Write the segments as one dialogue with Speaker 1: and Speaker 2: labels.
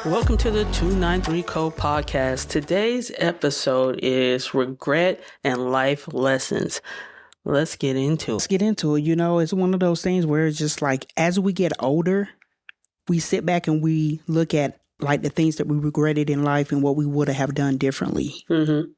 Speaker 1: Welcome to the 293 Code Podcast. Today's episode is regret and life lessons. Let's get into it.
Speaker 2: You know, it's one of those things where it's just like, as we get older, we sit back and we look at like the things that we regretted in life and what we would have done differently.
Speaker 1: Mm-hmm.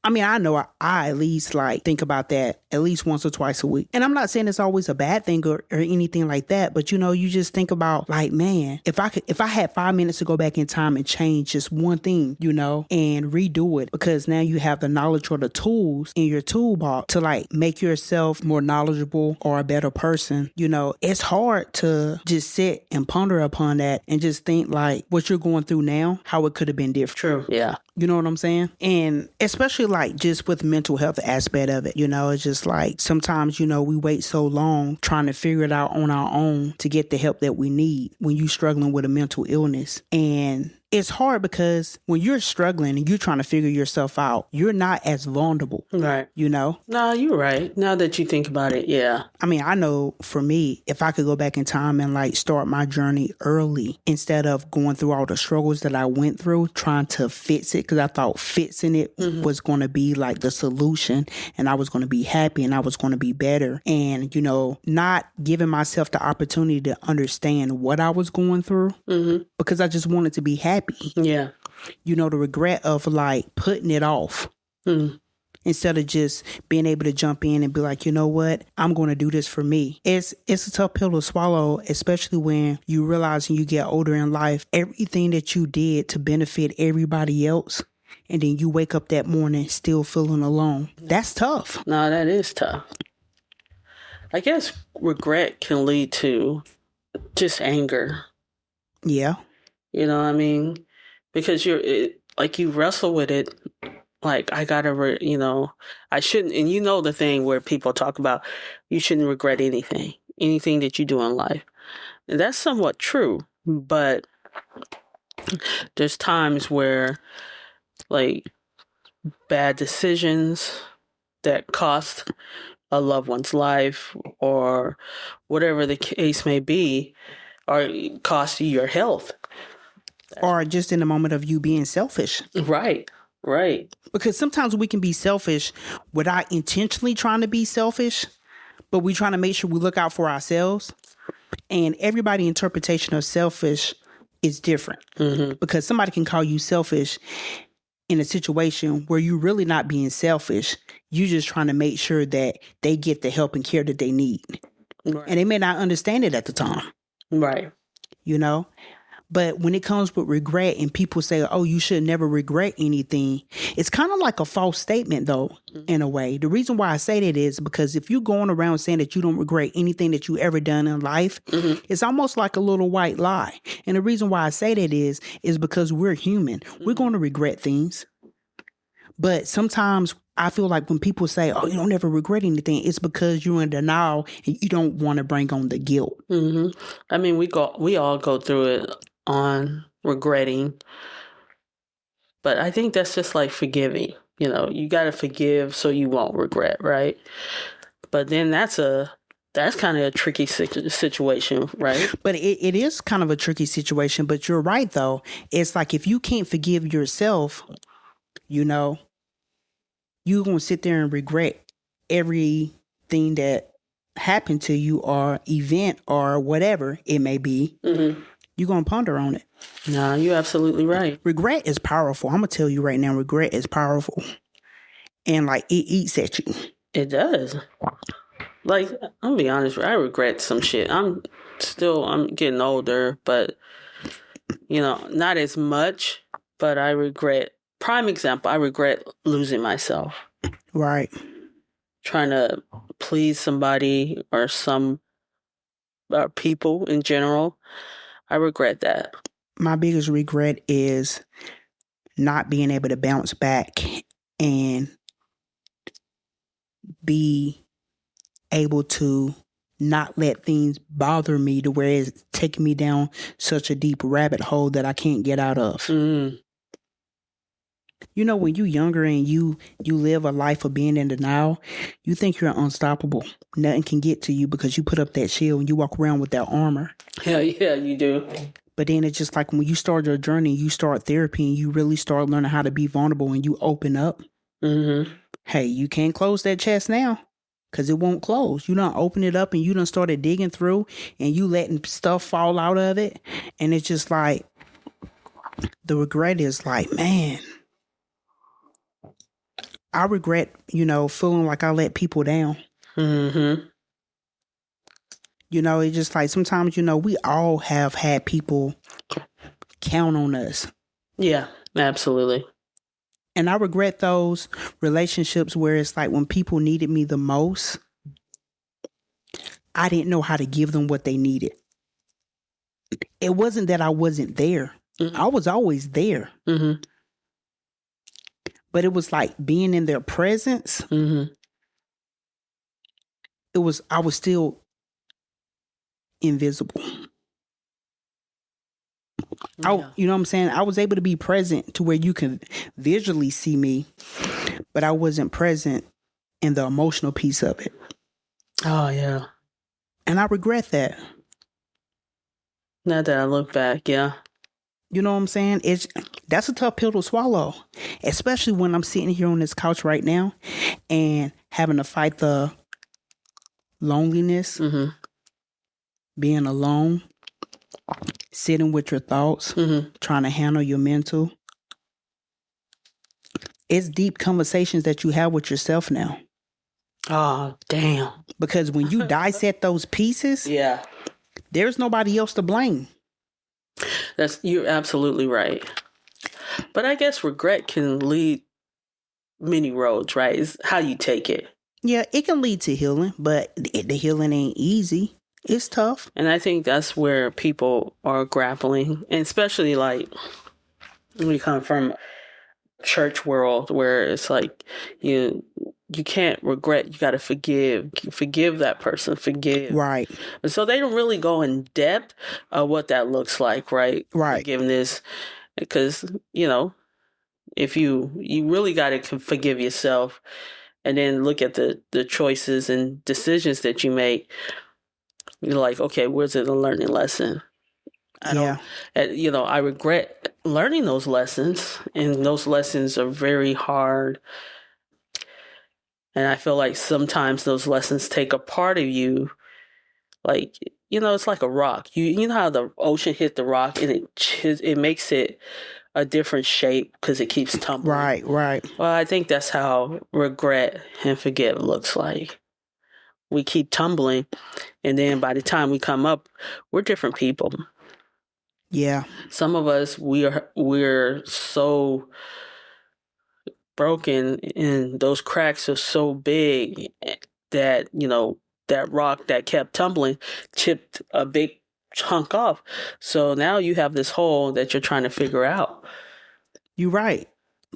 Speaker 2: I mean, I know I at least like think about that at least once or twice a week. And I'm not saying it's always a bad thing or anything like that, but you know, you just think about like, man, if I had 5 minutes to go back in time and change just one thing, you know, and redo it, because now you have the knowledge or the tools in your toolbox to like make yourself more knowledgeable or a better person. You know, it's hard to just sit and ponder upon that and just think like what you're going through now, how it could have been different.
Speaker 1: True. Yeah.
Speaker 2: You know what I'm saying? And especially like just with mental health aspect of it, you know, it's just like sometimes, you know, we wait so long trying to figure it out on our own to get the help that we need when you're struggling with a mental illness. And it's hard because when you're struggling and you're trying to figure yourself out, you're not as vulnerable.
Speaker 1: Right.
Speaker 2: You know?
Speaker 1: No, you're right. Now that you think about it, yeah.
Speaker 2: I mean, I know for me, if I could go back in time and like start my journey early instead of going through all the struggles that I went through, trying to fix it, because I thought fixing it was going to be like the solution and I was going to be happy and I was going to be better. And, you know, not giving myself the opportunity to understand what I was going through because I just wanted to be happy.
Speaker 1: Yeah.
Speaker 2: You know, the regret of like putting it off instead of just being able to jump in and be like, you know what, I'm going to do this for me. It's a tough pill to swallow, especially when you realize when you get older in life, everything that you did to benefit everybody else, and then you wake up that morning still feeling alone. That's tough.
Speaker 1: No, that is tough. I guess regret can lead to just anger.
Speaker 2: Yeah.
Speaker 1: You know what I mean? Because you wrestle with it. Like, I gotta, I shouldn't, and you know the thing where people talk about you shouldn't regret anything that you do in life. And that's somewhat true, but there's times where, like, bad decisions that cost a loved one's life or whatever the case may be, or cost you your health.
Speaker 2: Or just in the moment of you being selfish.
Speaker 1: Right.
Speaker 2: Because sometimes we can be selfish without intentionally trying to be selfish, but we trying to make sure we look out for ourselves. And everybody's interpretation of selfish is different. Because somebody can call you selfish in a situation where you're really not being selfish. You're just trying to make sure that they get the help and care that they need. Right. And they may not understand it at the time.
Speaker 1: Right.
Speaker 2: You know? But when it comes with regret and people say, oh, you should never regret anything, it's kind of like a false statement, though, in a way. The reason why I say that is because if you're going around saying that you don't regret anything that you ever done in life, it's almost like a little white lie. And the reason why I say that is because we're human. We're going to regret things. But sometimes I feel like when people say, oh, you don't ever regret anything, it's because you're in denial and you don't want to bring on the guilt.
Speaker 1: I mean, we all go through it on regretting, but I think that's just like forgiving. You know, you got to forgive so you won't regret, right? But then that's kind of a tricky situation, right? But
Speaker 2: it is kind of a tricky situation, but you're right, though. It's like if you can't forgive yourself, you know, you're going to sit there and regret everything that happened to you or event or whatever it may be. You're going to ponder on it.
Speaker 1: No, you're absolutely right.
Speaker 2: Regret is powerful. I'm going to tell you right now, regret is powerful. And like it eats at you.
Speaker 1: It does. Like, I'm going to be honest, I regret some shit. I'm getting older, but, you know, not as much, but I regret. Prime example, I regret losing myself.
Speaker 2: Right.
Speaker 1: Trying to please somebody or some people in general. I regret that.
Speaker 2: My biggest regret is not being able to bounce back and be able to not let things bother me to where it's taking me down such a deep rabbit hole that I can't get out of.
Speaker 1: Mm.
Speaker 2: You know, when you're younger and you live a life of being in denial, you think you're unstoppable. Nothing can get to you because you put up that shield and you walk around with that armor.
Speaker 1: Yeah, you do.
Speaker 2: But then it's just like when you start your journey, you start therapy and you really start learning how to be vulnerable and you open up.
Speaker 1: Mm-hmm.
Speaker 2: Hey, you can't close that chest now because it won't close. You done open it up and you done started digging through and you letting stuff fall out of it. And it's just like, the regret is like, man, I regret, feeling like I let people down.
Speaker 1: Mm-hmm.
Speaker 2: It's just like sometimes, we all have had people count on us.
Speaker 1: Yeah, absolutely.
Speaker 2: And I regret those relationships where it's like when people needed me the most, I didn't know how to give them what they needed. It wasn't that I wasn't there. Mm-hmm. I was always there.
Speaker 1: Mm-hmm.
Speaker 2: But it was like being in their presence.
Speaker 1: Mm-hmm.
Speaker 2: I was still invisible.
Speaker 1: Yeah.
Speaker 2: You know what I'm saying? I was able to be present to where you can visually see me, but I wasn't present in the emotional piece of it.
Speaker 1: Oh, yeah.
Speaker 2: And I regret that.
Speaker 1: Now that I look back, yeah.
Speaker 2: You know what I'm saying? That's a tough pill to swallow, especially when I'm sitting here on this couch right now and having to fight the loneliness,
Speaker 1: mm-hmm.
Speaker 2: being alone, sitting with your thoughts,
Speaker 1: mm-hmm.
Speaker 2: trying to handle your mental. It's deep conversations that you have with yourself now.
Speaker 1: Oh, damn.
Speaker 2: Because when you dissect those pieces,
Speaker 1: yeah,
Speaker 2: there's nobody else to blame.
Speaker 1: You're absolutely right. But I guess regret can lead many roads, right? It's how you take it.
Speaker 2: Yeah, it can lead to healing, but the healing ain't easy. It's tough.
Speaker 1: And I think that's where people are grappling, and especially like we come from church world where it's like you can't regret, you got to forgive that person, forgive,
Speaker 2: right?
Speaker 1: And so they don't really go in depth of what that looks like, right? Forgiveness, because if you really got to forgive yourself and then look at the choices and decisions that you make, you're like, okay, where's it a learning lesson? I regret learning those lessons, and those lessons are very hard. And I feel like sometimes those lessons take a part of you, like, it's like a rock. You know how the ocean hit the rock and it makes it a different shape because it keeps tumbling.
Speaker 2: Right.
Speaker 1: Well, I think that's how regret and forget looks like. We keep tumbling, and then by the time we come up, we're different people.
Speaker 2: Yeah.
Speaker 1: Some of us, we're so broken and those cracks are so big that, that rock that kept tumbling chipped a big chunk off. So now you have this hole that you're trying to figure out.
Speaker 2: You're right.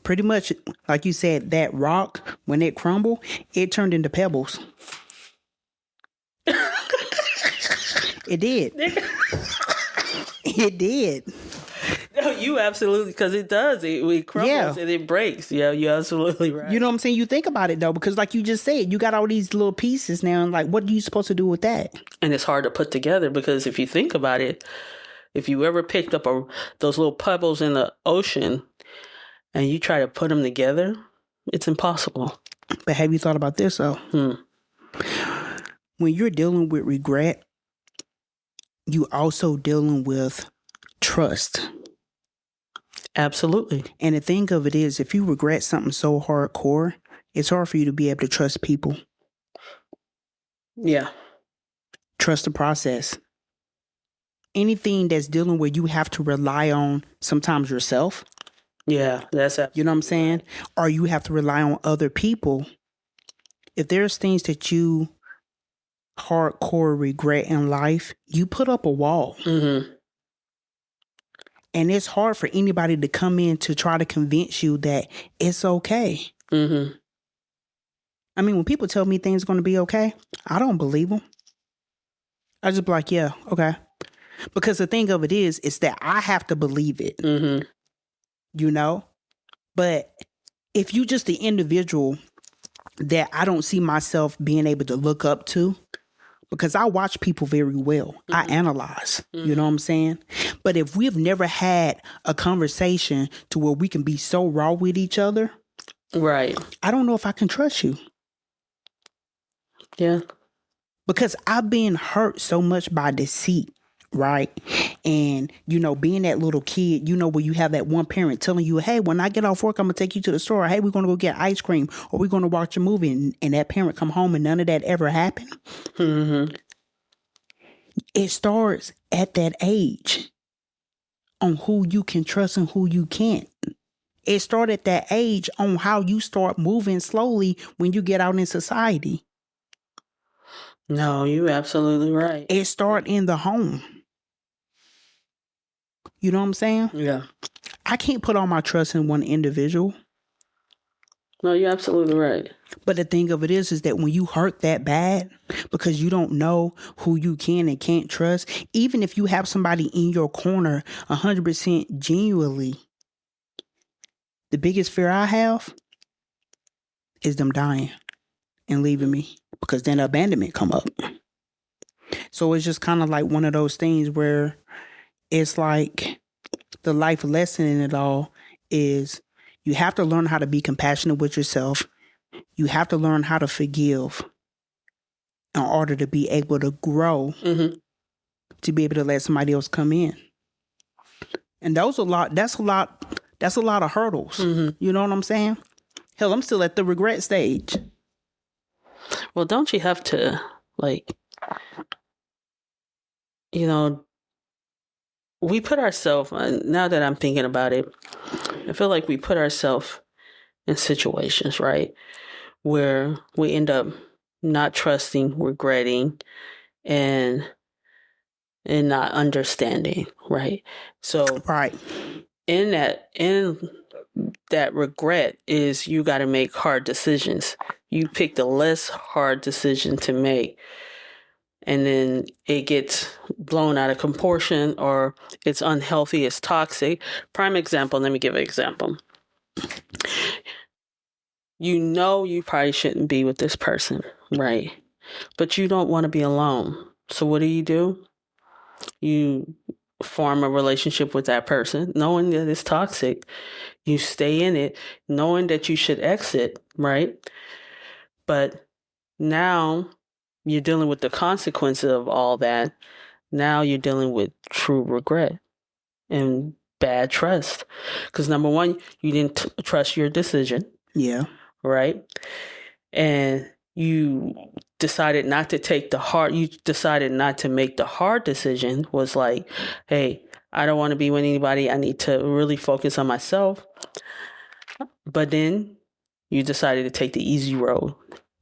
Speaker 2: Pretty much, like you said, that rock, when it crumbled, it turned into pebbles. It did. It did.
Speaker 1: No, you absolutely, because it does. It crumbles and it breaks. Yeah, you're absolutely right.
Speaker 2: You know what I'm saying? You think about it, though, because like you just said, you got all these little pieces now, and like, what are you supposed to do with that?
Speaker 1: And it's hard to put together because if you think about it, if you ever picked up those little pebbles in the ocean and you try to put them together, it's impossible.
Speaker 2: But have you thought about this, though? When you're dealing with regret, you also dealing with trust.
Speaker 1: Absolutely.
Speaker 2: And the thing of it is, if you regret something so hardcore, it's hard for you to be able to trust people.
Speaker 1: Yeah.
Speaker 2: Trust the process. Anything that's dealing where you have to rely on sometimes yourself.
Speaker 1: Yeah, that's it.
Speaker 2: You know what I'm saying? Or you have to rely on other people. If there's things that you hardcore regret in life, you put up a wall.
Speaker 1: Mm-hmm.
Speaker 2: And it's hard for anybody to come in to try to convince you that it's okay.
Speaker 1: Mm-hmm.
Speaker 2: I mean, when people tell me things are going to be okay, I don't believe them. I just be like, yeah, okay. Because the thing of it is that I have to believe it,
Speaker 1: Mm-hmm.
Speaker 2: you know? But if you just the individual that I don't see myself being able to look up to, because I watch people very well. Mm-hmm. I analyze, you know what I'm saying? But if we've never had a conversation to where we can be so raw with each other,
Speaker 1: right?
Speaker 2: I don't know if I can trust you.
Speaker 1: Yeah.
Speaker 2: Because I've been hurt so much by deceit, right? And, you know, being that little kid, you know, where you have that one parent telling you, hey, when I get off work, I'm going to take you to the store. Hey, we're going to go get ice cream, or we're going to watch a movie. And that parent come home and none of that ever happened.
Speaker 1: Mm-hmm.
Speaker 2: It starts at that age on who you can trust and who you can't. It starts at that age on how you start moving slowly when you get out in society.
Speaker 1: No, you're absolutely right.
Speaker 2: It starts in the home. You know what I'm saying?
Speaker 1: Yeah.
Speaker 2: I can't put all my trust in one individual.
Speaker 1: No, you're absolutely right.
Speaker 2: But the thing of it is that when you hurt that bad because you don't know who you can and can't trust, even if you have somebody in your corner 100% genuinely, the biggest fear I have is them dying and leaving me, because then abandonment come up. So it's just kind of like one of those things where it's like the life lesson in it all is you have to learn how to be compassionate with yourself. You have to learn how to forgive in order to be able to grow, to be able to let somebody else come in. And that's a lot of hurdles. You know what I'm saying? Hell, I'm still at the regret stage.
Speaker 1: Well, don't you have to, like, you know, we put ourselves, now that I'm thinking about it, I feel like we put ourselves in situations, right, where we end up not trusting, regretting, and not understanding, right? So,
Speaker 2: right,
Speaker 1: in that regret is you got to make hard decisions. You pick the less hard decision to make, and then it gets blown out of proportion, or it's unhealthy, it's toxic. Prime example, let me give an example. You know you probably shouldn't be with this person, right? But you don't want to be alone. So what do? You form a relationship with that person, knowing that it's toxic. You stay in it, knowing that you should exit, right? But now you're dealing with the consequences of all that. Now you're dealing with true regret and bad trust. Because number one, you didn't trust your decision.
Speaker 2: Yeah.
Speaker 1: Right? And you decided not to make the hard decision, was like, hey, I don't want to be with anybody. I need to really focus on myself. But then you decided to take the easy road.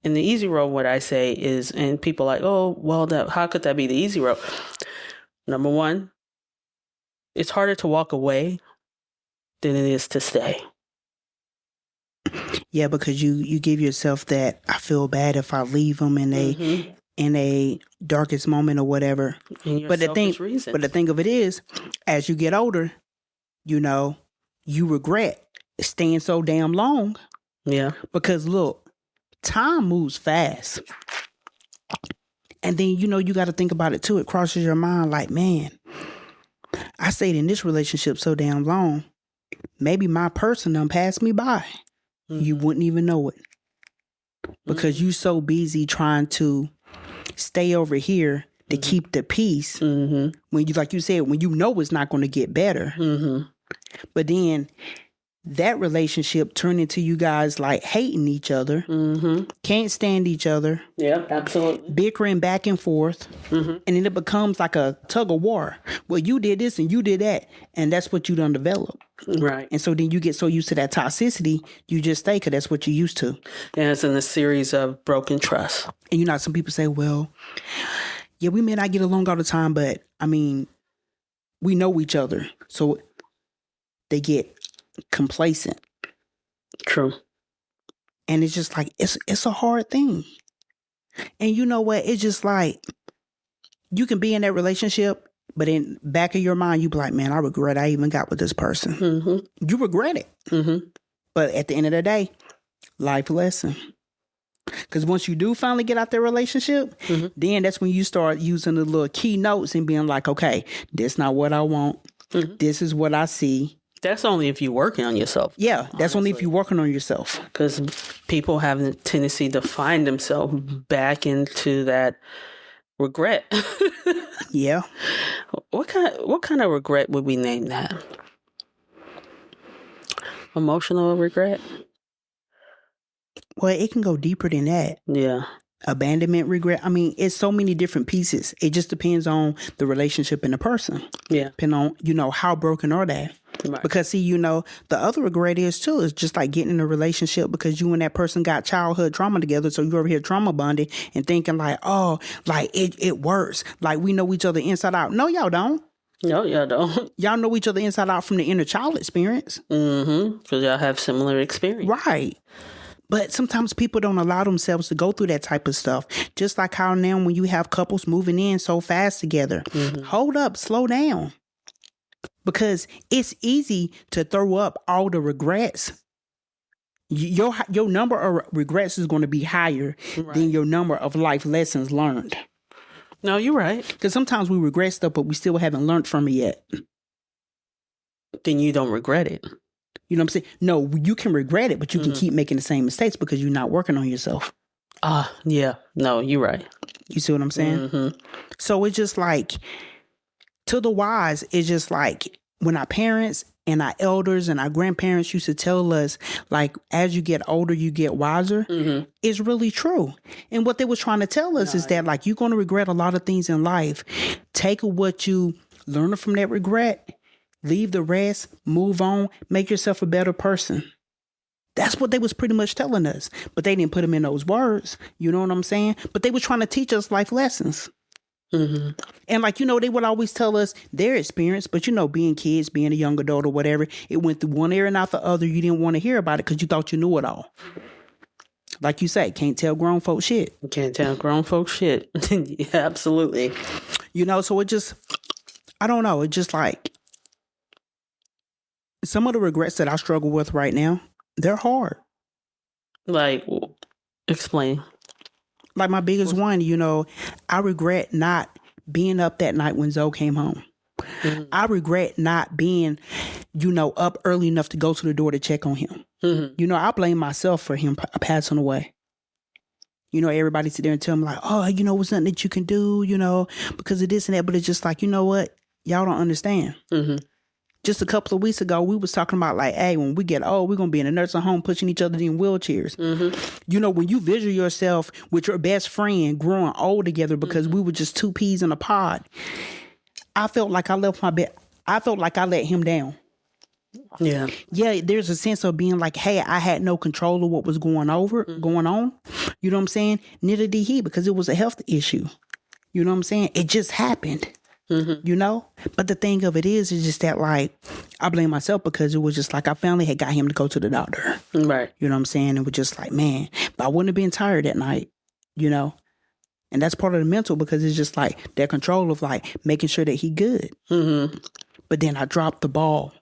Speaker 1: And the easy road, what I say is, and people are like, oh, well, how could that be the easy road? Number one, it's harder to walk away than it is to stay.
Speaker 2: Yeah, because you give yourself that, I feel bad if I leave them in a darkest moment or whatever.
Speaker 1: But the
Speaker 2: thing of it is, as you get older, you know, you regret staying so damn long.
Speaker 1: Yeah.
Speaker 2: Because look, time moves fast. And then, you know, you got to think about it too. It crosses your mind like, man, I stayed in this relationship so damn long. Maybe my person done passed me by. You wouldn't even know it. Because you so busy trying to stay over here to keep the peace. When you, like you said, when you know it's not going to get better. But then that relationship turned into you guys like hating each other. Can't stand each other.
Speaker 1: Yeah, absolutely.
Speaker 2: Bickering back and forth. And then it becomes like a tug of war. Well, you did this and you did that. And that's what you done developed.
Speaker 1: Right.
Speaker 2: And so then you get so used to that toxicity, you just stay because that's what you're used to.
Speaker 1: And it's in a series of broken trust.
Speaker 2: And you know, some people say, well, yeah, we may not get along all the time, but I mean, we know each other. So they get complacent.
Speaker 1: True.
Speaker 2: And it's just like, it's a hard thing. And you know what? It's just like, you can be in that relationship, but in back of your mind, you be like, man, I regret I even got with this person.
Speaker 1: Mm-hmm.
Speaker 2: You regret it.
Speaker 1: Mm-hmm.
Speaker 2: But at the end of the day, life lesson. Because once you do finally get out that relationship, then that's when you start using the little keynotes and being like, okay, this not what I want. This is what I see.
Speaker 1: That's only if you're working on yourself.
Speaker 2: Yeah, that's only if you're working on yourself.
Speaker 1: Because people have a tendency to find themselves back into that regret.
Speaker 2: Yeah.
Speaker 1: What kind of regret would we name that? Emotional regret?
Speaker 2: Well, it can go deeper than that.
Speaker 1: Yeah.
Speaker 2: Abandonment regret. I mean, it's so many different pieces. It just depends on the relationship and the person.
Speaker 1: Yeah.
Speaker 2: Depending on, how broken are they?
Speaker 1: Right.
Speaker 2: Because see, the other regret is just like getting in a relationship because you and that person got childhood trauma together. So you over here trauma bonding and thinking like, oh, like it works. Like we know each other inside out. No, y'all don't.
Speaker 1: No, y'all don't.
Speaker 2: Y'all know each other inside out from the inner child experience.
Speaker 1: Mm-hmm. Because y'all have similar experience.
Speaker 2: Right. But sometimes people don't allow themselves to go through that type of stuff. Just like how now when you have couples moving in so fast together. Hold up, slow down. Because it's easy to throw up all the regrets. Your number of regrets is going to be higher than your number of life lessons learned.
Speaker 1: No, you're right.
Speaker 2: Because sometimes we regret stuff, but we still haven't learned from it yet.
Speaker 1: Then you don't regret it.
Speaker 2: You know what I'm saying? No, you can regret it, but you can keep making the same mistakes because you're not working on yourself.
Speaker 1: Yeah. No, you're right.
Speaker 2: You see what I'm saying? So it's just like, to the wise, it's just like when our parents and our elders and our grandparents used to tell us, like, as you get older, you get wiser. It's really true. And what they was trying to tell us is that, like, you're going to regret a lot of things in life. Take what you learn from that regret. Leave the rest, move on, make yourself a better person. That's what they was pretty much telling us. But they didn't put them in those words. You know what I'm saying? But they were trying to teach us life lessons. And like, they would always tell us their experience. But, being kids, being a young adult or whatever, it went through one ear and out the other. You didn't want to hear about it because you thought you knew it all. Like you say, can't tell grown folks shit.
Speaker 1: You can't tell grown folks shit. Yeah, absolutely.
Speaker 2: So it just, I don't know. It just like, some of the regrets that I struggle with right now, they're hard.
Speaker 1: Like, explain.
Speaker 2: Like my biggest one, I regret not being up that night when Zoe came home. I regret not being, up early enough to go to the door to check on him. I blame myself for him passing away. Everybody sit there and tell me like, oh, it was nothing that you can do, because of this and that. But it's just like, you know what? Y'all don't understand. Just a couple of weeks ago, we was talking about like, hey, when we get old, we're going to be in a nursing home pushing each other in wheelchairs. When you visual yourself with your best friend growing old together because we were just two peas in a pod, I felt like I left my bed. I felt like I let him down.
Speaker 1: Yeah.
Speaker 2: Yeah, there's a sense of being like, hey, I had no control of what was going on. You know what I'm saying? Neither did he because it was a health issue. You know what I'm saying? It just happened. But the thing of it is just that like I blame myself because it was just like I finally had got him to go to the doctor.
Speaker 1: Right.
Speaker 2: You know what I'm saying? It was just like, man, but I wouldn't have been tired that night, and that's part of the mental because it's just like that control of like making sure that he good. But then I dropped the ball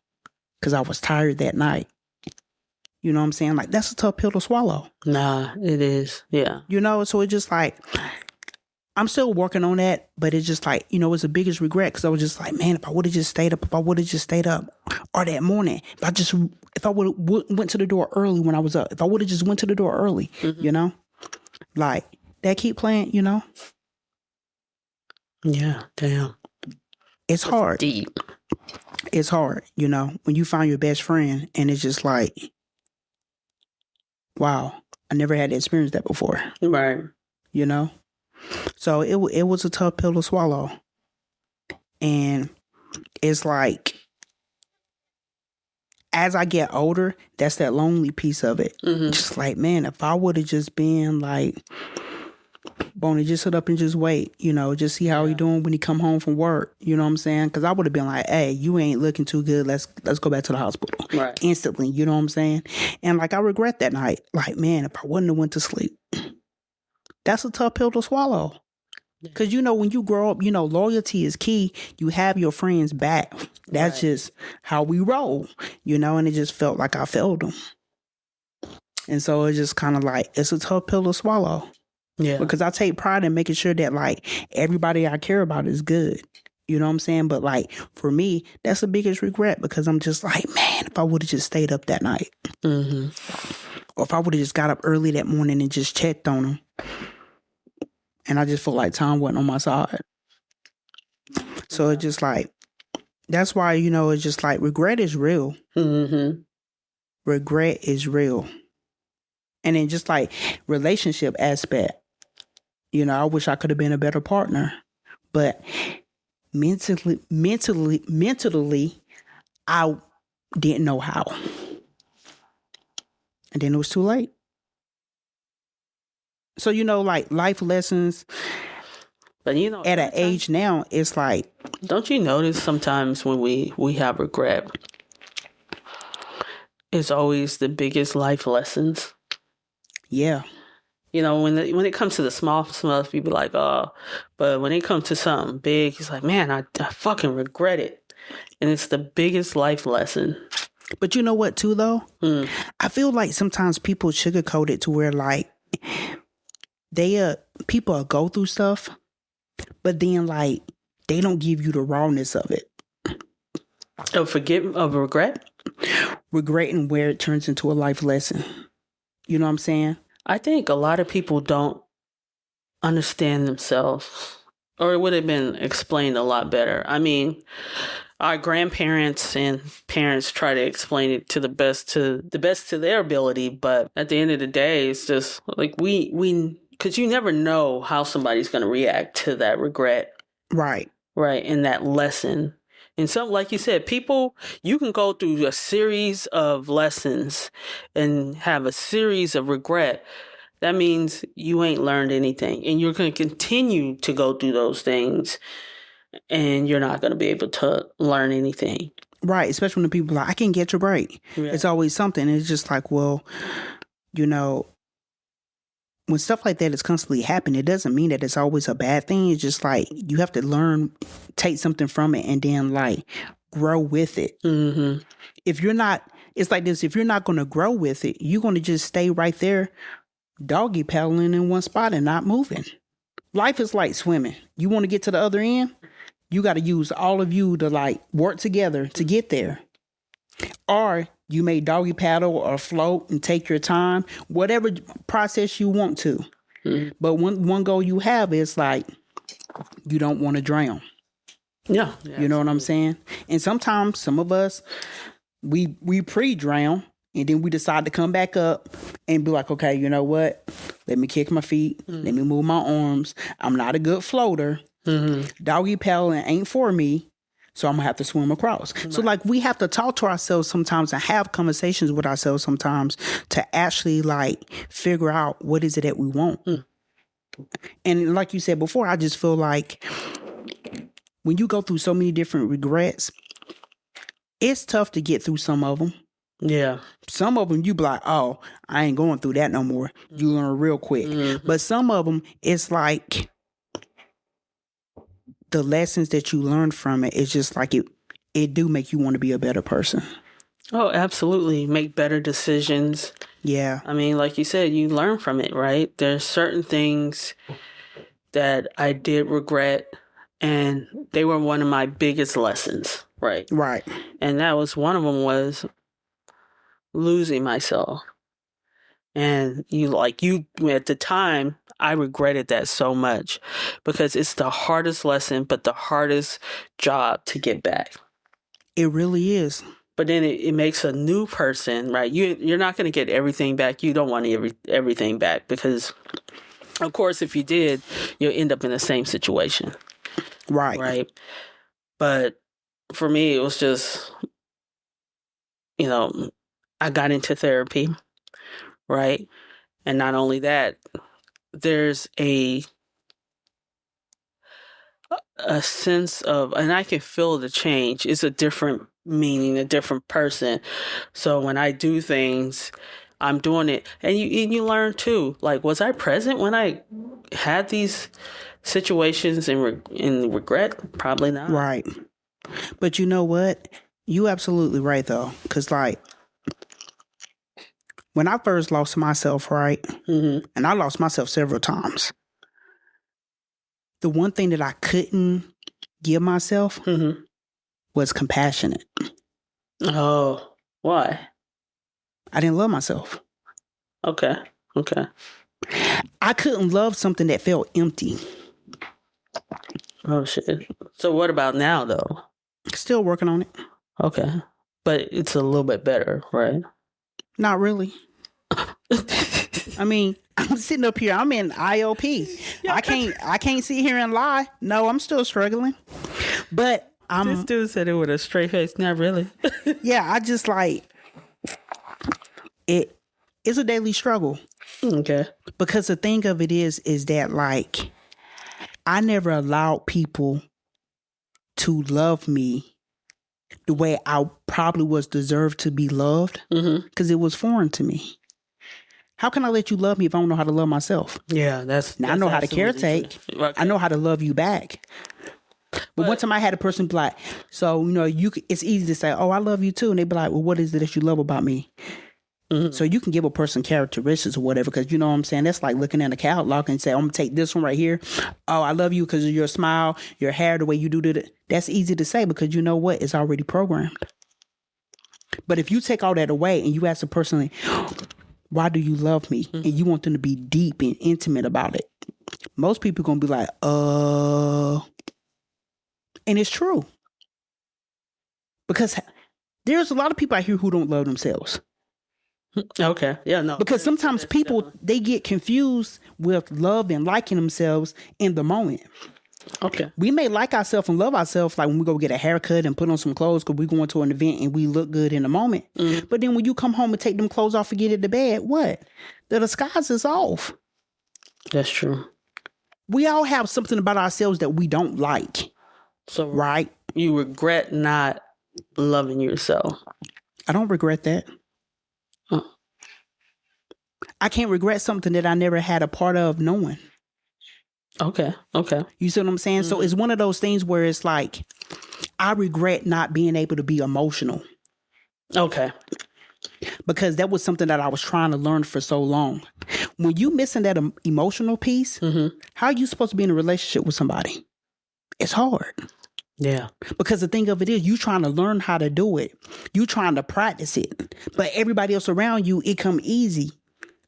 Speaker 2: because I was tired that night. You know what I'm saying? Like that's a tough pill to swallow.
Speaker 1: Nah, it is. Yeah.
Speaker 2: So it's just like, I'm still working on that, but it's just like, it's the biggest regret because I was just like, man, if I would have just stayed up, or that morning, if I would have went to the door early when I was up, if I would have just went to the door early, like that keep playing,
Speaker 1: Yeah, damn.
Speaker 2: It's hard.
Speaker 1: Deep.
Speaker 2: It's hard, when you find your best friend and it's just like, wow, I never had to experience that before.
Speaker 1: Right.
Speaker 2: So it was a tough pill to swallow. And it's like, as I get older, that's that lonely piece of it. Just like, man, if I would have just been like, Bonnie, just sit up and just wait, just see how he doing when he come home from work. You know what I'm saying? Because I would have been like, hey, you ain't looking too good. Let's go back to the hospital.
Speaker 1: Right.
Speaker 2: Instantly, you know what I'm saying? And like, I regret that night. Like, man, if I wouldn't have went to sleep. That's a tough pill to swallow. Because, when you grow up, loyalty is key. You have your friends back. That's just how we roll, and it just felt like I failed them. And so it's just kind of like, it's a tough pill to swallow.
Speaker 1: Yeah.
Speaker 2: Because I take pride in making sure that, like, everybody I care about is good. You know what I'm saying? But, like, for me, that's the biggest regret because I'm just like, man, if I would have just stayed up that night.
Speaker 1: Mm-hmm.
Speaker 2: Or if I would have just got up early that morning and just checked on him. And I just felt like time wasn't on my side. So it's just like, that's why, it's just like regret is real.
Speaker 1: Mm-hmm.
Speaker 2: Regret is real. And then just like relationship aspect, I wish I could have been a better partner. But mentally, I didn't know how. And then it was too late. So, like life lessons.
Speaker 1: But
Speaker 2: at an age now, it's like,
Speaker 1: don't you notice sometimes when we have regret, it's always the biggest life lessons?
Speaker 2: Yeah.
Speaker 1: When it comes to the small stuff, you be like, oh, but when it comes to something big, it's like, man, I fucking regret it. And it's the biggest life lesson.
Speaker 2: But you know what, too, though? I feel like sometimes people sugarcoat it to where, like, people go through stuff, but then, like, they don't give you the rawness of it.
Speaker 1: Of regret?
Speaker 2: Regretting where it turns into a life lesson. You know what I'm saying?
Speaker 1: I think a lot of people don't understand themselves, or it would have been explained a lot better. I mean, our grandparents and parents try to explain it to the best to their ability, but at the end of the day, it's just like because you never know how somebody's going to react to that regret.
Speaker 2: Right.
Speaker 1: And that lesson. And some, like you said, you can go through a series of lessons and have a series of regret. That means you ain't learned anything. And you're going to continue to go through those things. And you're not going to be able to learn anything.
Speaker 2: Right. Especially when the people are like, I can't get your break. Yeah. It's always something. It's just like, well, when stuff like that is constantly happening, it doesn't mean that it's always a bad thing. It's just like you have to learn, take something from it, and then like grow with it.
Speaker 1: Mm-hmm.
Speaker 2: If you're not, it's like this, if you're not going to grow with it, you're going to just stay right there, doggy paddling in one spot and not moving. Life is like swimming. You want to get to the other end, you got to use all of you to like work together to get there. Or you may doggy paddle or float and take your time, whatever process you want to. Mm-hmm. But one goal you have is like, you don't want to drown.
Speaker 1: Yeah.
Speaker 2: You know what I'm saying? And sometimes some of us, we pre-drown and then we decide to come back up and be like, okay, you know what? Let me kick my feet. Mm-hmm. Let me move my arms. I'm not a good floater. Mm-hmm. Doggy paddling ain't for me. So I'm going to have to swim across. Right. So like we have to talk to ourselves sometimes and have conversations with ourselves sometimes to actually like figure out what is it that we want. Mm. And like you said before, I just feel like when you go through so many different regrets, it's tough to get through some of them.
Speaker 1: Yeah.
Speaker 2: Some of them you be like, oh, I ain't going through that no more. You learn real quick. Mm-hmm. But some of them, it's like the lessons that you learn from it, it's just like it do make you want to be a better person.
Speaker 1: Oh, absolutely. Make better decisions.
Speaker 2: Yeah.
Speaker 1: I mean, like you said, you learn from it, right? There's certain things that I did regret, and they were one of my biggest lessons, right?
Speaker 2: Right.
Speaker 1: And that was one of them was losing myself. And you at the time, I regretted that so much because it's the hardest lesson, but the hardest job to get back.
Speaker 2: It really is.
Speaker 1: But then it makes a new person, right? You're not going to get everything back. You don't want everything back because, of course, if you did, you'll end up in the same situation.
Speaker 2: Right.
Speaker 1: Right. But for me, it was just, I got into therapy, right? And not only that, there's a sense of, and I can feel the change. It's a different meaning, a different person. So when I do things, I'm doing it, and you learn too. Like, was I present when I had these situations and regret? Probably not.
Speaker 2: Right. But you know what? You absolutely right though, because like when I first lost myself, right,
Speaker 1: Mm-hmm.
Speaker 2: and I lost myself several times. The one thing that I couldn't give myself
Speaker 1: Mm-hmm.
Speaker 2: was compassionate.
Speaker 1: Oh, why?
Speaker 2: I didn't love myself.
Speaker 1: Okay. Okay.
Speaker 2: I couldn't love something that felt empty.
Speaker 1: Oh shit. So what about now though?
Speaker 2: Still working on it.
Speaker 1: Okay. But it's a little bit better, right?
Speaker 2: Not really. I mean, I'm sitting up here. I'm in IOP. I can't sit here and lie. No, I'm still struggling. But
Speaker 1: This dude said it with a straight face. Not really.
Speaker 2: yeah, I just like it. It's a daily struggle.
Speaker 1: Okay.
Speaker 2: Because the thing of it is that like I never allowed people to love me the way I probably was deserved to be loved because it was foreign to me. How can I let you love me if I don't know how to love myself?
Speaker 1: Yeah, that's.
Speaker 2: Now I know how to
Speaker 1: absolutely
Speaker 2: caretake.
Speaker 1: true. Okay.
Speaker 2: I know how to love you back. But one time I had a person be like, so, you know, it's easy to say, oh, I love you too. And they be like, well, what is it that you love about me? Mm-hmm. So you can give a person characteristics or whatever, because you know what I'm saying? That's like looking at a catalog and say, I'm going to take this one right here. Oh, I love you because of your smile, your hair, the way you do it. That's easy to say because you know what? It's already programmed. But if you take all that away and you ask a person, like, why do you love me? And you want them to be deep and intimate about it. Most people are going to be like, and it's true. Because there's a lot of people out here who don't love themselves.
Speaker 1: Okay. Yeah, no.
Speaker 2: Because sometimes people,
Speaker 1: definitely.
Speaker 2: they get confused with love and liking themselves in the moment.
Speaker 1: Okay.
Speaker 2: We may like ourselves and love ourselves like when we go get a haircut and put on some clothes because we going to an event and we look good in the moment. Mm-hmm. But then when you come home and take them clothes off and get into bed, what? The disguise is off.
Speaker 1: That's true.
Speaker 2: We all have something about ourselves that we don't like.
Speaker 1: So,
Speaker 2: right?
Speaker 1: You regret not loving yourself.
Speaker 2: I don't regret that.
Speaker 1: Huh.
Speaker 2: I can't regret something that I never had a part of knowing.
Speaker 1: Okay.
Speaker 2: You see what I'm saying? Mm-hmm. So it's one of those things where it's like, I regret not being able to be emotional.
Speaker 1: Okay.
Speaker 2: Because that was something that I was trying to learn for so long. When you missing that emotional piece, how are you supposed to be in a relationship with somebody? It's hard.
Speaker 1: Yeah.
Speaker 2: Because the thing of it is, you trying to learn how to do it. You trying to practice it. But everybody else around you, it come easy.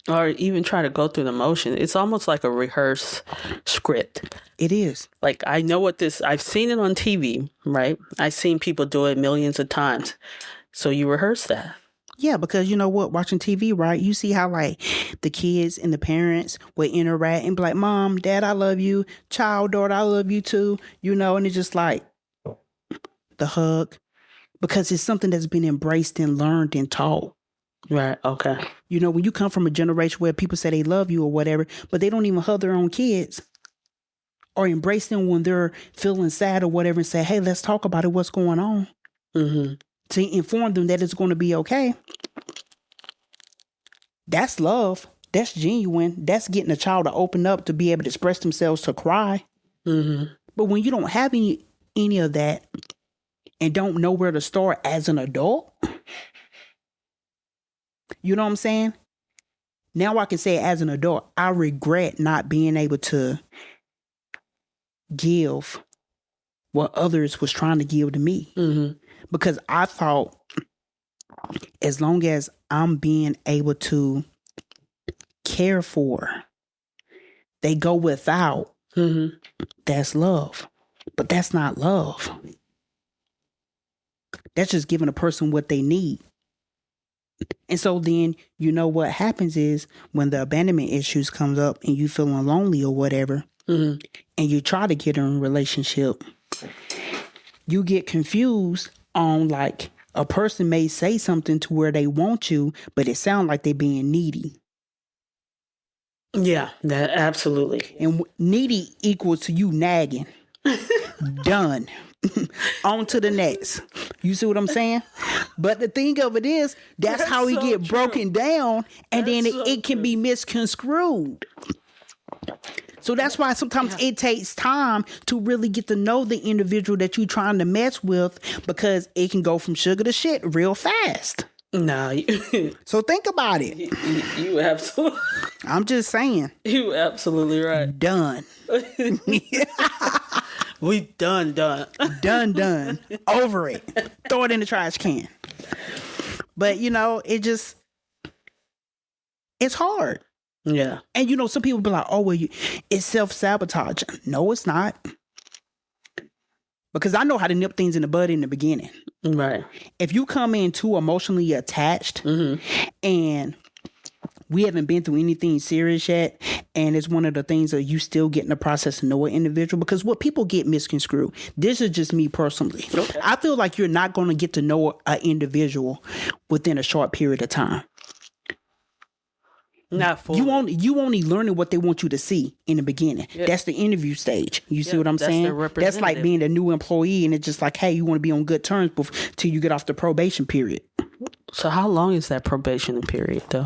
Speaker 1: Or even try to go through the motion. It's almost like a rehearsed script.
Speaker 2: It is.
Speaker 1: Like, I know I've seen it on TV, right? I've seen people do it millions of times. So you rehearse that. Yeah,
Speaker 2: because you know what? Watching TV, right? You see how like the kids and the parents would interact and be like, Mom, Dad, I love you. Child, daughter, I love you too. You know, and it's just like the hug. Because it's something that's been embraced and learned and taught.
Speaker 1: Right. Okay.
Speaker 2: You know, when you come from a generation where people say they love you or whatever, but they don't even hug their own kids or embrace them when they're feeling sad or whatever and say, hey, let's talk about it. What's going on? Mm-hmm. To inform them that it's going to be okay. That's love. That's genuine. That's getting a child to open up to be able to express themselves, to cry. Mm-hmm. But when you don't have any of that and don't know where to start as an adult, you know what I'm saying? Now I can say as an adult, I regret not being able to give what others was trying to give to me. Mm-hmm. Because I thought as long as I'm being able to care for, they go without, that's love. But that's not love. That's just giving a person what they need. And so then, you know what happens is when the abandonment issues comes up and you feeling lonely or whatever, and you try to get in a relationship, you get confused on like a person may say something to where they want you, but it sounds like they're being needy.
Speaker 1: Yeah, that absolutely.
Speaker 2: And needy equals to you nagging. Done. On to the next. You see what I'm saying? But the thing of it is, that's how we
Speaker 1: so
Speaker 2: get
Speaker 1: true.
Speaker 2: broken down, and
Speaker 1: That's
Speaker 2: then
Speaker 1: so
Speaker 2: it can
Speaker 1: true.
Speaker 2: be misconstrued. So that's why sometimes it takes time to really get to know the individual that you're trying to mess with, because it can go from sugar to shit real fast.
Speaker 1: Nah,
Speaker 2: So think about it.
Speaker 1: you absolutely,
Speaker 2: I'm just saying.
Speaker 1: you absolutely right.
Speaker 2: Done.
Speaker 1: We done.
Speaker 2: Done. Over it. Throw it in the trash can. But it's hard.
Speaker 1: Yeah.
Speaker 2: And some people be like, oh, well, it's self-sabotage. No, it's not. Because I know how to nip things in the bud in the beginning.
Speaker 1: Right.
Speaker 2: If you come in too emotionally attached, and we haven't been through anything serious yet, and it's one of the things that you still get in the process to know an individual, because what people get misconstrued, this is just me personally.
Speaker 1: Okay.
Speaker 2: I feel like you're not going to get to know an individual within a short period of time.
Speaker 1: Not fully.
Speaker 2: You only learning what they want you to see in the beginning.
Speaker 1: Yep.
Speaker 2: That's the interview stage. You see
Speaker 1: Yep,
Speaker 2: what I'm
Speaker 1: that's
Speaker 2: saying?
Speaker 1: the
Speaker 2: That's like
Speaker 1: representative.
Speaker 2: being a new employee, and it's just like, hey, you want to be on good terms till you get off the probation period.
Speaker 1: So how long is that probation period, though?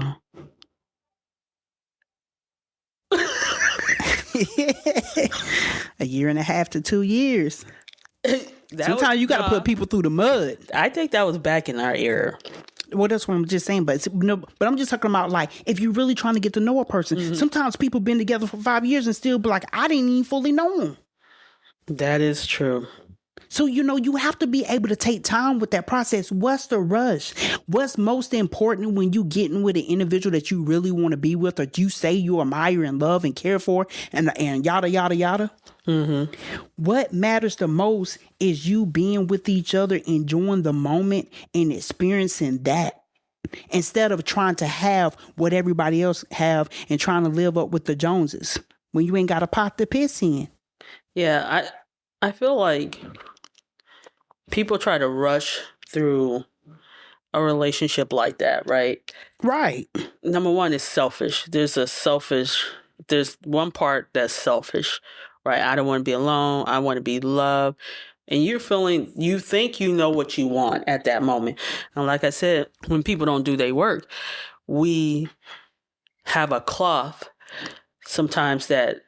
Speaker 2: A year and a half to 2 years. Sometimes you got to put people through the mud.
Speaker 1: I think that was back in our era.
Speaker 2: Well, that's what I'm just saying. But but I'm just talking about, like, if you're really trying to get to know a person, sometimes people been together for 5 years and still be like, I didn't even fully know him.
Speaker 1: That is true.
Speaker 2: So, you have to be able to take time with that process. What's the rush? What's most important when you getting with an individual that you really want to be with, or you say you admire and love and care for, and yada, yada, yada? What matters the most is you being with each other, enjoying the moment and experiencing that, instead of trying to have what everybody else have and trying to live up with the Joneses when you ain't got a pot to piss in.
Speaker 1: Yeah, I feel like people try to rush through a relationship like that, right?
Speaker 2: Right.
Speaker 1: Number one is selfish. There's one part that's selfish, right? I don't want to be alone. I want to be loved. And you think you know what you want at that moment. And like I said, when people don't do their work, we have a cloth sometimes that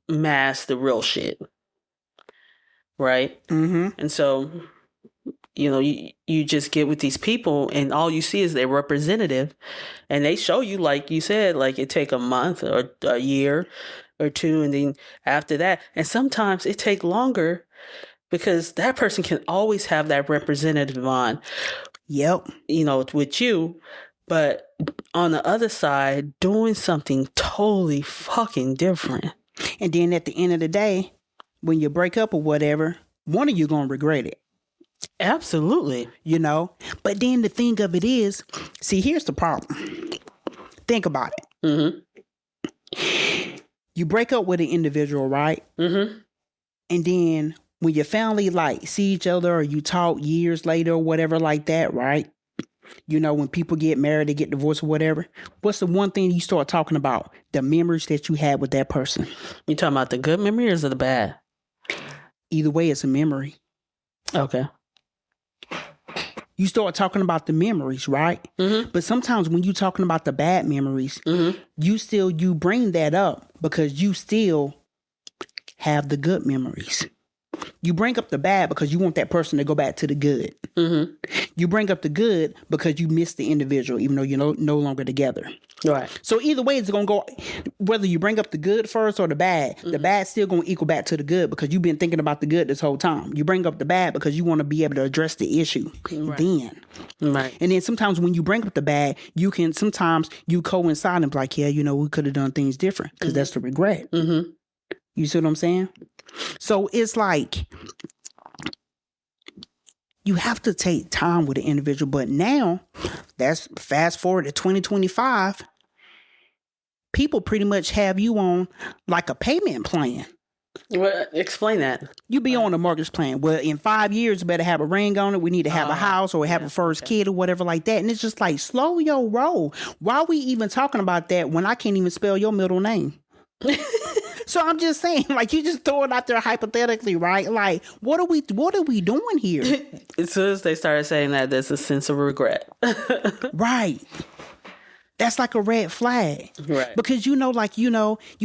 Speaker 1: masks the real shit, right? And so, you just get with these people, and all you see is their representative, and they show you, like you said, like it take a month or a year or two, and then after that, and sometimes it take longer, because that person can always have that representative on,
Speaker 2: Yep.
Speaker 1: with you, but on the other side, doing something totally fucking different.
Speaker 2: And then at the end of the day, when you break up or whatever, one of you gonna regret it.
Speaker 1: Absolutely.
Speaker 2: But then the thing of it is, see, here's the problem. Think about it. You break up with an individual, right? And then when your family see each other, or you talk years later or whatever like that, right? When people get married, they get divorced or whatever, what's the one thing you start talking about? The memories that you had with that person.
Speaker 1: You talking about the good memories or the bad?
Speaker 2: Either way, it's a memory.
Speaker 1: Okay.
Speaker 2: You start talking about the memories, right? But sometimes when you're talking about the bad memories, you bring that up because you still have the good memories. You bring up the bad because you want that person to go back to the good. You bring up the good because you miss the individual, even though you're no longer together.
Speaker 1: Right.
Speaker 2: So either way, it's going to go, whether you bring up the good first or the bad, the bad's still going to equal back to the good, because you've been thinking about the good this whole time. You bring up the bad because you want to be able to address the issue then.
Speaker 1: Right.
Speaker 2: And then sometimes when you bring up the bad, sometimes you coincide and be like, yeah, we could have done things different, because that's the regret. You see what I'm saying? So it's like, you have to take time with the individual. But now, that's fast forward to 2025, people pretty much have you on like a payment plan.
Speaker 1: Well, explain that.
Speaker 2: You be on a mortgage plan. Well, in 5 years, you better have a ring on it. We need to have a house or have a first kid or whatever like that. And it's just like, slow your roll. Why are we even talking about that when I can't even spell your middle name? So I'm just saying, like, you just throw it out there hypothetically, right? Like, what are we doing here?
Speaker 1: As soon as they started saying that, there's a sense of regret.
Speaker 2: Right. That's like a red flag.
Speaker 1: Right.
Speaker 2: Because, you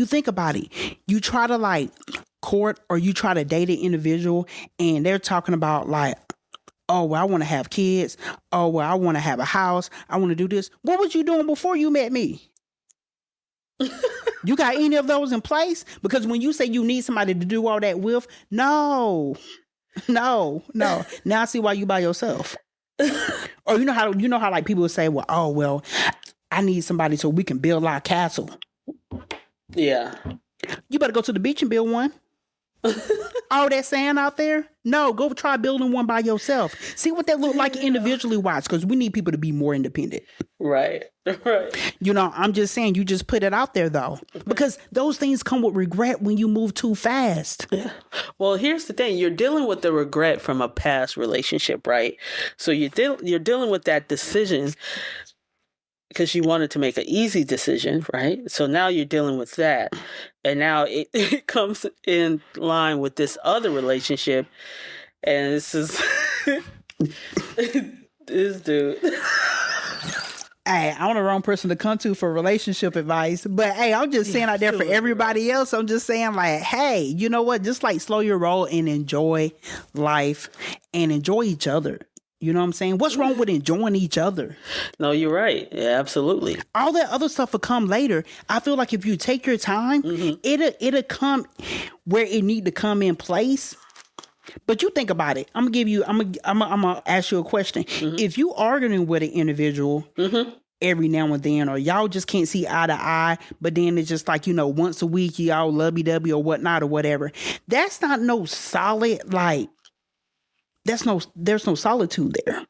Speaker 2: think about it. You try to like court or you try to date an individual and they're talking about like, oh, well, I want to have kids. Oh, well, I want to have a house. I want to do this. What was you doing before you met me? You got any of those in place? Because when you say you need somebody to do all that with, no. Now I see why you by yourself. Or you know how like people would say, well, oh, well, I need somebody so we can build our castle.
Speaker 1: Yeah.
Speaker 2: You better go to the beach and build one. All that sand out there? No, go try building one by yourself. See what that look like individually wise, because we need people to be more independent.
Speaker 1: Right.
Speaker 2: I'm just saying, you just put it out there though, because those things come with regret when you move too fast.
Speaker 1: Yeah. Well, here's the thing: you're dealing with the regret from a past relationship, right? So you're dealing with that decision because you wanted to make an easy decision, right? So now you're dealing with that. And now it comes in line with this other relationship. And this is this dude.
Speaker 2: Hey, I'm the wrong person to come to for relationship advice. But hey, I'm just saying out there for everybody else, I'm just saying like, hey, you know what? Just like slow your roll and enjoy life and enjoy each other. You know what I'm saying? What's wrong with enjoying each other?
Speaker 1: No, you're right. Yeah, absolutely.
Speaker 2: All that other stuff will come later. I feel like if you take your time, it'll come where it need to come in place. But you think about it. I'm gonna ask you a question. If you arguing with an individual every now and then, or y'all just can't see eye to eye, but then it's just like, once a week, y'all lovey-dovey or whatnot or whatever. That's not no solid, like, there's no solitude there.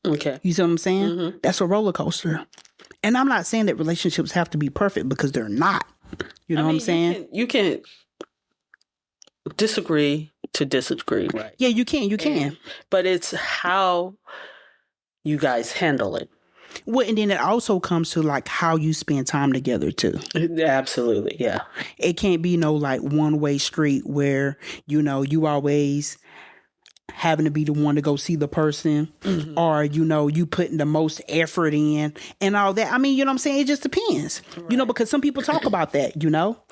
Speaker 1: Okay.
Speaker 2: You see what I'm saying? That's a roller coaster. And I'm not saying that relationships have to be perfect, because they're not. You know what I'm saying?
Speaker 1: You can disagree to disagree, right?
Speaker 2: Yeah, you can.
Speaker 1: But it's how you guys handle it.
Speaker 2: Well, and then it also comes to like how you spend time together too.
Speaker 1: Absolutely, yeah.
Speaker 2: It can't be no like one-way street where, you always having to be the one to go see the person, or you putting the most effort in and all that. I mean, you know what I'm saying? It just depends. Right. Because some people talk about that,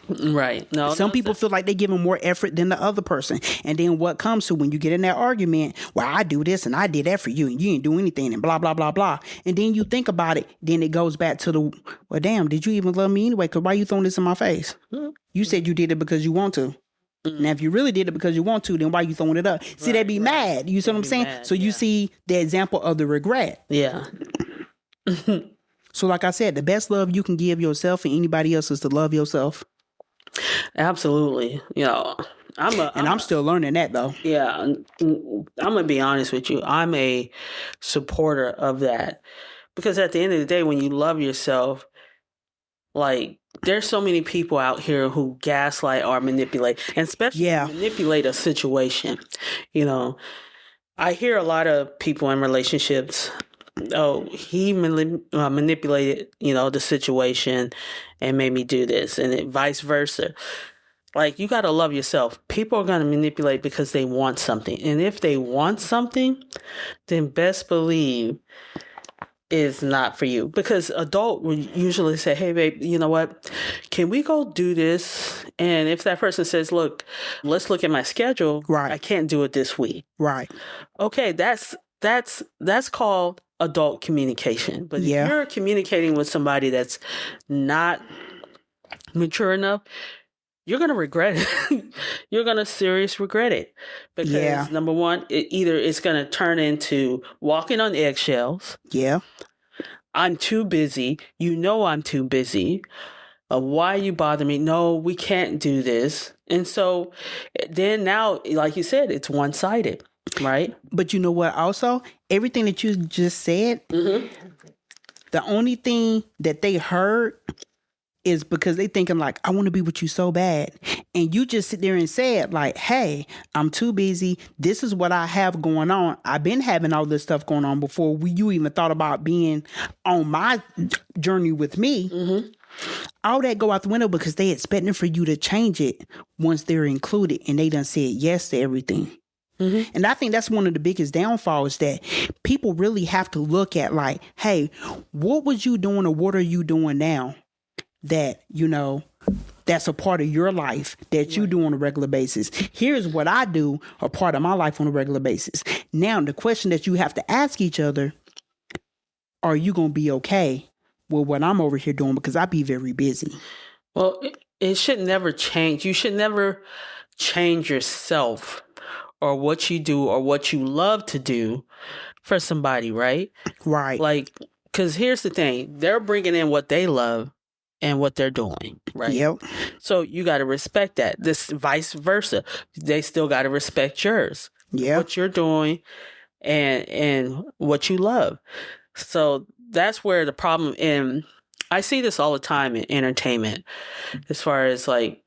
Speaker 1: Right. No.
Speaker 2: Some people feel like they're giving more effort than the other person. And then what comes to when you get in that argument, well, I do this and I did that for you and you didn't do anything and blah, blah, blah, blah. And then you think about it, then it goes back to well, damn, did you even love me anyway? Because why you throwing this in my face? You said you did it because you want to. Now, if you really did it because you want to, then why you throwing it up? See, they'd be mad. You see what I'm saying? So you see the example of the regret.
Speaker 1: Yeah.
Speaker 2: So like I said, the best love you can give yourself and anybody else is to love yourself.
Speaker 1: Absolutely. I'm
Speaker 2: still learning that though.
Speaker 1: Yeah. I'm going to be honest with you. I'm a supporter of that, because at the end of the day, when you love yourself, like, there's so many people out here who gaslight or manipulate, and especially manipulate a situation. I hear a lot of people in relationships, oh, he manipulated, the situation and made me do this, and vice versa. Like, you got to love yourself. People are going to manipulate because they want something. And if they want something, then best believe is not for you. Because adult will usually say, hey, babe, you know what? Can we go do this? And if that person says, look, let's look at my schedule.
Speaker 2: Right.
Speaker 1: I can't do it this week.
Speaker 2: Right.
Speaker 1: Okay, that's called adult communication. But if you're communicating with somebody that's not mature enough, you're going to regret it. You're going to seriously regret it. Because number one, it's going to turn into walking on eggshells.
Speaker 2: Yeah.
Speaker 1: I'm too busy. I'm too busy. Why you bother me? No, we can't do this. And so then now, like you said, it's one-sided, right?
Speaker 2: But you know what? Also, everything that you just said, the only thing that they heard is because they thinking like, I want to be with you so bad. And you just sit there and say it like, hey, I'm too busy. This is what I have going on. I've been having all this stuff going on before you even thought about being on my journey with me.
Speaker 1: Mm-hmm.
Speaker 2: All that go out the window because they expecting for you to change it once they're included and they done said yes to everything. Mm-hmm. And I think that's one of the biggest downfalls, that people really have to look at like, hey, what was you doing or what are you doing now that, you know, that's a part of your life that you do on a regular basis. Here's what I do, a part of my life on a regular basis. Now, the question that you have to ask each other, are you going to be okay with what I'm over here doing? Because I be very busy.
Speaker 1: Well, it should never change. You should never change yourself or what you do or what you love to do for somebody, right?
Speaker 2: Right.
Speaker 1: Like, because here's the thing. They're bringing in what they love and what they're doing, right?
Speaker 2: Yep.
Speaker 1: So you got to respect that. This vice versa. They still got to respect yours.
Speaker 2: Yeah.
Speaker 1: What you're doing and what you love. So that's where the problem in. I see this all the time in entertainment, as far as like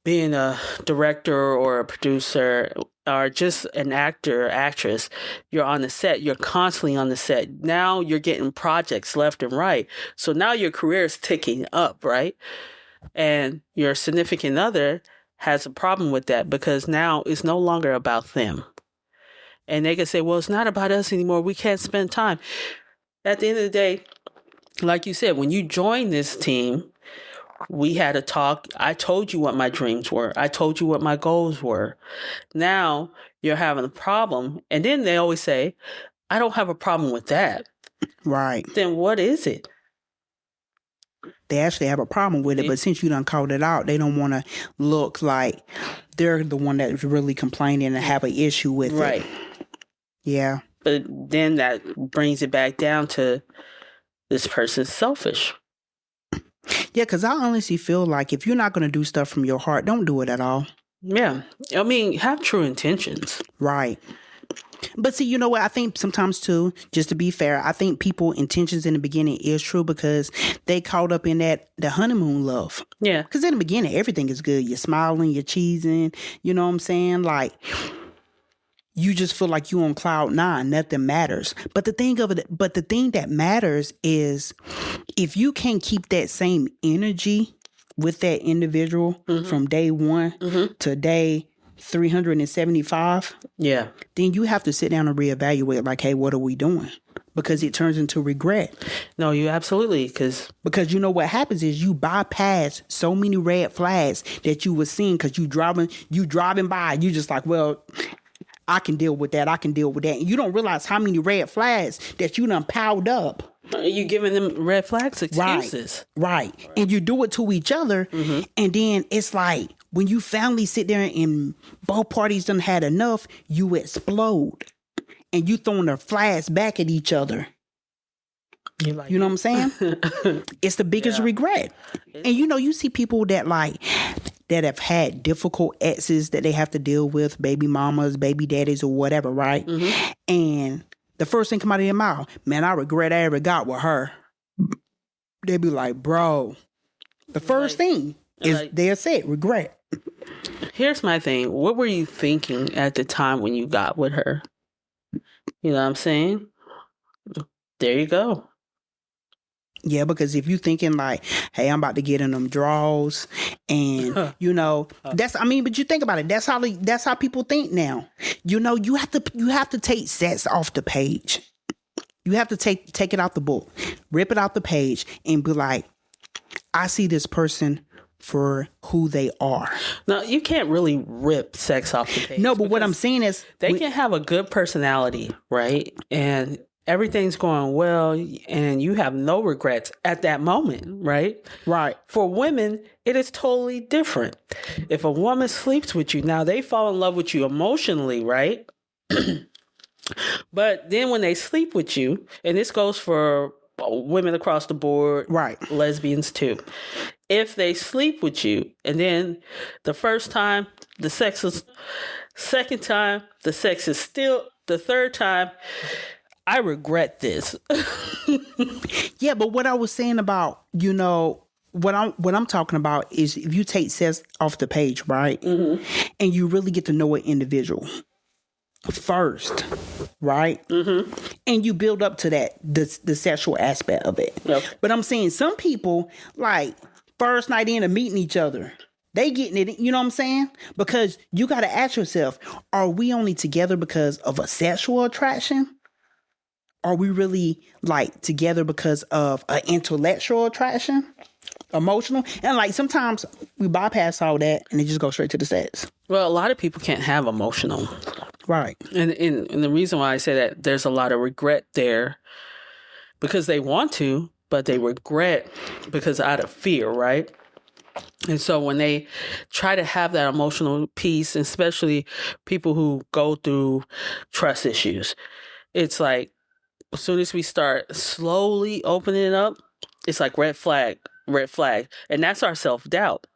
Speaker 1: being a director or a producer or just an actor or actress. You're on the set. You're constantly on the set. Now you're getting projects left and right. So now your career is ticking up, right? And your significant other has a problem with that because now it's no longer about them. And they can say, well, it's not about us anymore. We can't spend time. At the end of the day, like you said, when you join this team, we had a talk. I told you what my dreams were. I told you what my goals were. Now you're having a problem. And then they always say, I don't have a problem with that.
Speaker 2: Right.
Speaker 1: Then what is it?
Speaker 2: They actually have a problem with it, but since you done called it out, they don't want to look like they're the one that's really complaining and have an issue with it.
Speaker 1: Right.
Speaker 2: Yeah.
Speaker 1: But then that brings it back down to this person's selfish.
Speaker 2: Yeah, because I honestly feel like if you're not going to do stuff from your heart, don't do it at all.
Speaker 1: Yeah. I mean, have true intentions.
Speaker 2: Right. But see, you know what? I think sometimes too, just to be fair, I think people intentions in the beginning is true because they caught up in the honeymoon love.
Speaker 1: Yeah.
Speaker 2: Because in the beginning, everything is good. You're smiling, you're cheesing. You know what I'm saying? Like, you just feel like you on cloud nine. Nothing matters. But the thing that matters is if you can't keep that same energy with that individual from day one to day 375,
Speaker 1: yeah,
Speaker 2: then you have to sit down and reevaluate like, hey, what are we doing? Because it turns into regret.
Speaker 1: No, you absolutely,
Speaker 2: because you know what happens is you bypass so many red flags that you were seeing because you driving by, you just like, well, I can deal with that. I can deal with that. And you don't realize how many red flags that you done piled up.
Speaker 1: You giving them red flags excuses.
Speaker 2: Right. And you do it to each other. And then it's like when you finally sit there and both parties done had enough, you explode. And you throwing the flags back at each other. You know what I'm saying? It's the biggest regret. And you see people that have had difficult exes that they have to deal with, baby mamas, baby daddies, or whatever, right? And the first thing come out of their mouth, man, I regret I ever got with her. They be like, bro, the first thing is they'll say regret.
Speaker 1: Here's my thing. What were you thinking at the time when you got with her? You know what I'm saying? There you go.
Speaker 2: Yeah, because if you thinking like, hey, I'm about to get in them draws and but you think about it, that's how people think now. You have to take sex off the page. You have to take it out the book, rip it out the page and be like, I see this person for who they are.
Speaker 1: No, you can't really rip sex off the page.
Speaker 2: No, but what I'm saying is
Speaker 1: they can have a good personality, right? And everything's going well and you have no regrets at that moment, right?
Speaker 2: Right.
Speaker 1: For women, it is totally different. If a woman sleeps with you, now they fall in love with you emotionally, right? But then when they sleep with you, and this goes for women across the board,
Speaker 2: right?
Speaker 1: Lesbians too. If they sleep with you and then the first time the sex is, second time the sex is still, the third time, I regret this.
Speaker 2: Yeah, but what I was saying about, what I'm talking about is if you take sex off the page, right? And you really get to know an individual first, right? And you build up to that the sexual aspect of it.
Speaker 1: Yep.
Speaker 2: But I'm saying some people, like, first night in of meeting each other, they getting it, you know what I'm saying? Because you got to ask yourself, are we only together because of a sexual attraction? Are we really, like, together because of an intellectual attraction? Emotional? And, like, sometimes we bypass all that and they just go straight to the sex.
Speaker 1: Well, a lot of people can't have emotional.
Speaker 2: Right.
Speaker 1: And the reason why I say that, there's a lot of regret there because they want to, but they regret because out of fear, right? And so when they try to have that emotional piece, especially people who go through trust issues, it's like as soon as we start slowly opening it up, it's like red flag. And that's our self-doubt.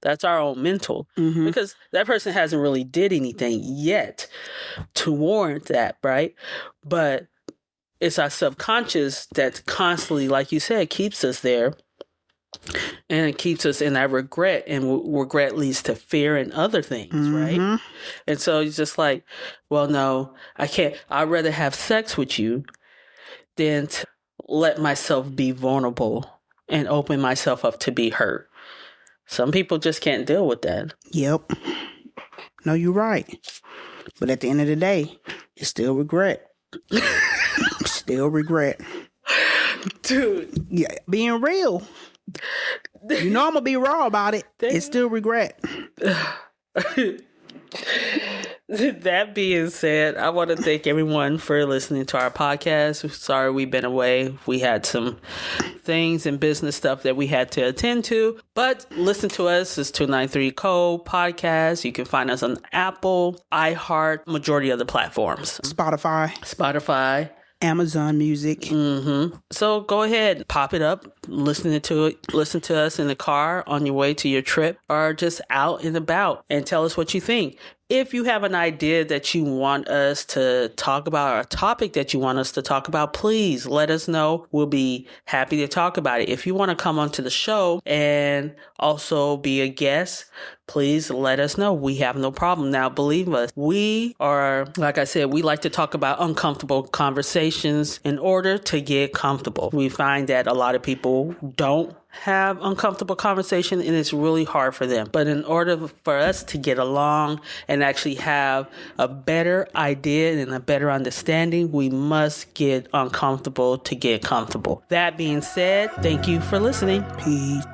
Speaker 1: That's our own mental. Because that person hasn't really did anything yet to warrant that, right? But it's our subconscious that constantly, like you said, keeps us there. And it keeps us in that regret, and regret leads to fear and other things, right? And so it's just like, well, no, I can't. I'd rather have sex with you than to let myself be vulnerable and open myself up to be hurt. Some people just can't deal with that.
Speaker 2: Yep. No, you're right. But at the end of the day, it's still regret. Still regret.
Speaker 1: Dude.
Speaker 2: Yeah, being real. You know I'm gonna be raw about it. It's still regret.
Speaker 1: That being said, I want to thank everyone for listening to our podcast. Sorry we've been away. We had some things and business stuff that we had to attend to. But listen to us. It's 293 Co. Podcast. You can find us on Apple, iHeart, majority of the platforms.
Speaker 2: Spotify. Amazon Music.
Speaker 1: So go ahead, pop it up, listen to us in the car on your way to your trip or just out and about, and tell us what you think. If you have an idea that you want us to talk about or a topic that you want us to talk about, please let us know. We'll be happy to talk about it. If you want to come onto the show and also be a guest, please let us know. We have no problem. Now, believe us, we are, like I said, we like to talk about uncomfortable conversations in order to get comfortable. We find that a lot of people don't have uncomfortable conversation and it's really hard for them. But in order for us to get along and actually have a better idea and a better understanding, we must get uncomfortable to get comfortable. That being said, thank you for listening.
Speaker 2: Peace.